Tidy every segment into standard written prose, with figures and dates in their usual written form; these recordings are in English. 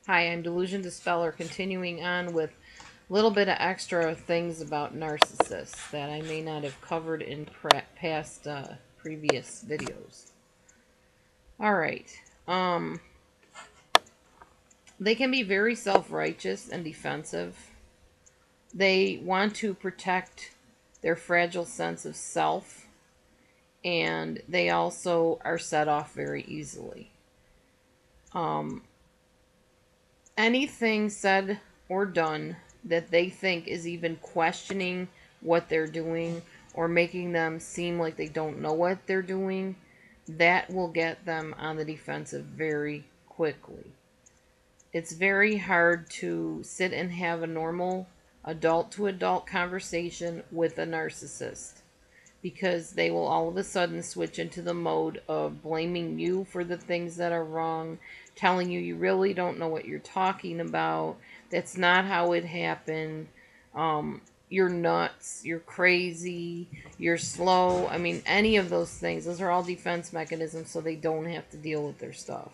Hi, I'm DelusionDispeller, continuing on with a little bit of extra things about narcissists that I may not have covered in past previous videos. Alright, they can be very self-righteous and defensive. They want to protect their fragile sense of self, and they also are set off very easily. Anything said or done that they think is even questioning what they're doing or making them seem like they don't know what they're doing, that will get them on the defensive very quickly. It's very hard to sit and have a normal adult-to-adult conversation with a narcissist, because they will all of a sudden switch into the mode of blaming you for the things that are wrong, telling you you really don't know what you're talking about, that's not how it happened, you're nuts, you're crazy, you're slow. I mean, any of those things, those are all defense mechanisms so they don't have to deal with their stuff.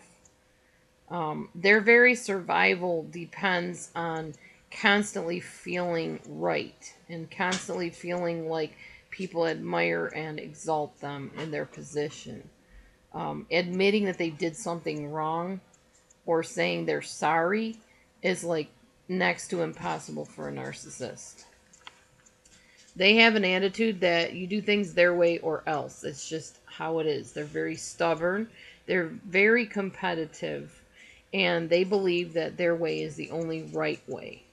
Their very survival depends on constantly feeling right and constantly feeling like people admire and exalt them in their position. Admitting that they did something wrong or saying they're sorry is like next to impossible for a narcissist. They have an attitude that you do things their way or else. It's just how it is. They're very stubborn. They're very competitive. And they believe that their way is the only right way.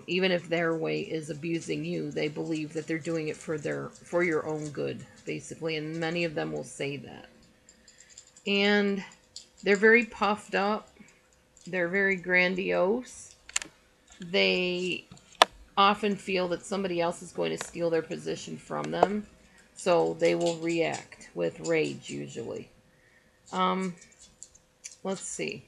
Even if their way is abusing you, they believe that they're doing it for your own good, basically. And many of them will say that. And they're very puffed up. They're very grandiose. They often feel that somebody else is going to steal their position from them. So they will react with rage, usually. Let's see.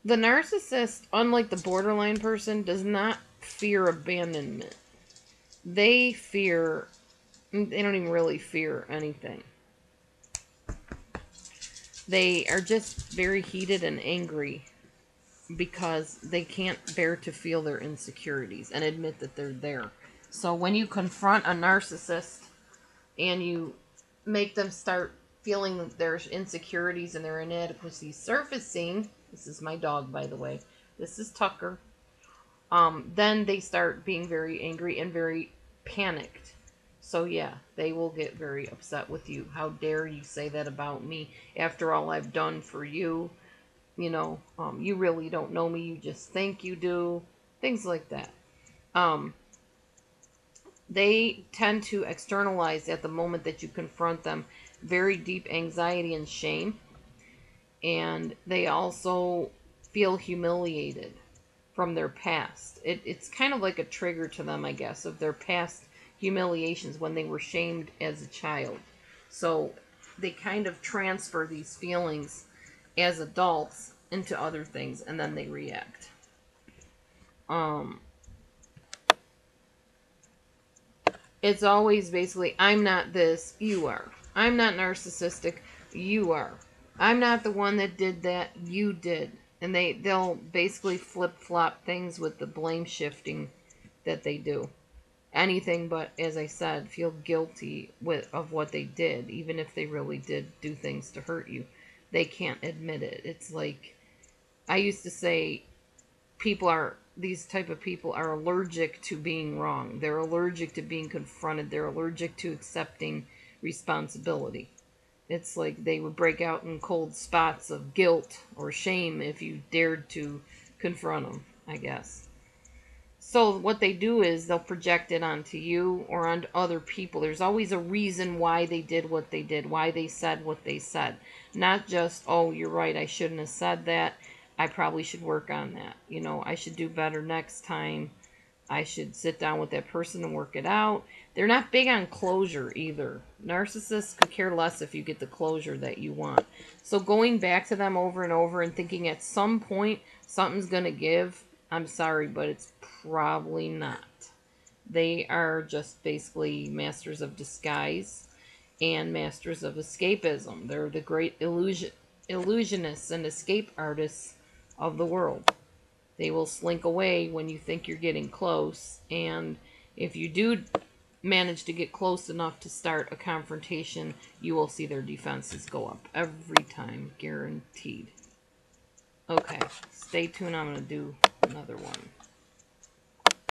The narcissist, unlike the borderline person, does not fear abandonment. They don't even really fear anything. They are just very heated and angry because they can't bear to feel their insecurities and admit that they're there. So when you confront a narcissist and you make them start feeling that their insecurities and their inadequacies surfacing, this is my dog, by the way, this is Tucker, then they start being very angry and very panicked. So yeah, they will get very upset with you. How dare you say that about me after all I've done for you? You know, you really don't know me, you just think you do. Things like that. They tend to externalize at the moment that you confront them very deep anxiety and shame. And they also feel humiliated from their past. It's kind of like a trigger to them, I guess, of their past humiliations when they were shamed as a child. So they kind of transfer these feelings as adults into other things, and then they react. It's always basically, I'm not this, you are. I'm not narcissistic, you are. I'm not the one that did that, you did. And they'll basically flip-flop things with the blame shifting that they do. Anything but, as I said, feel guilty of what they did, even if they really did do things to hurt you. They can't admit it. It's like, I used to say, these type of people are allergic to being wrong. They're allergic to being confronted. They're allergic to accepting responsibility. It's like they would break out in cold spots of guilt or shame if you dared to confront them, I guess. So what they do is they'll project it onto you or onto other people. There's always a reason why they did what they did, why they said what they said. Not just, oh, you're right, I shouldn't have said that. I probably should work on that. You know, I should do better next time. I should sit down with that person and work it out. They're not big on closure either. Narcissists could care less if you get the closure that you want. So going back to them over and over and thinking at some point something's going to give, I'm sorry, but it's probably not. They are just basically masters of disguise. and masters of escapism. They're the great illusionists and escape artists of the world. They will slink away when you think you're getting close, and if you do manage to get close enough to start a confrontation, you will see their defenses go up every time, guaranteed. Okay, stay tuned. I'm going to do another one.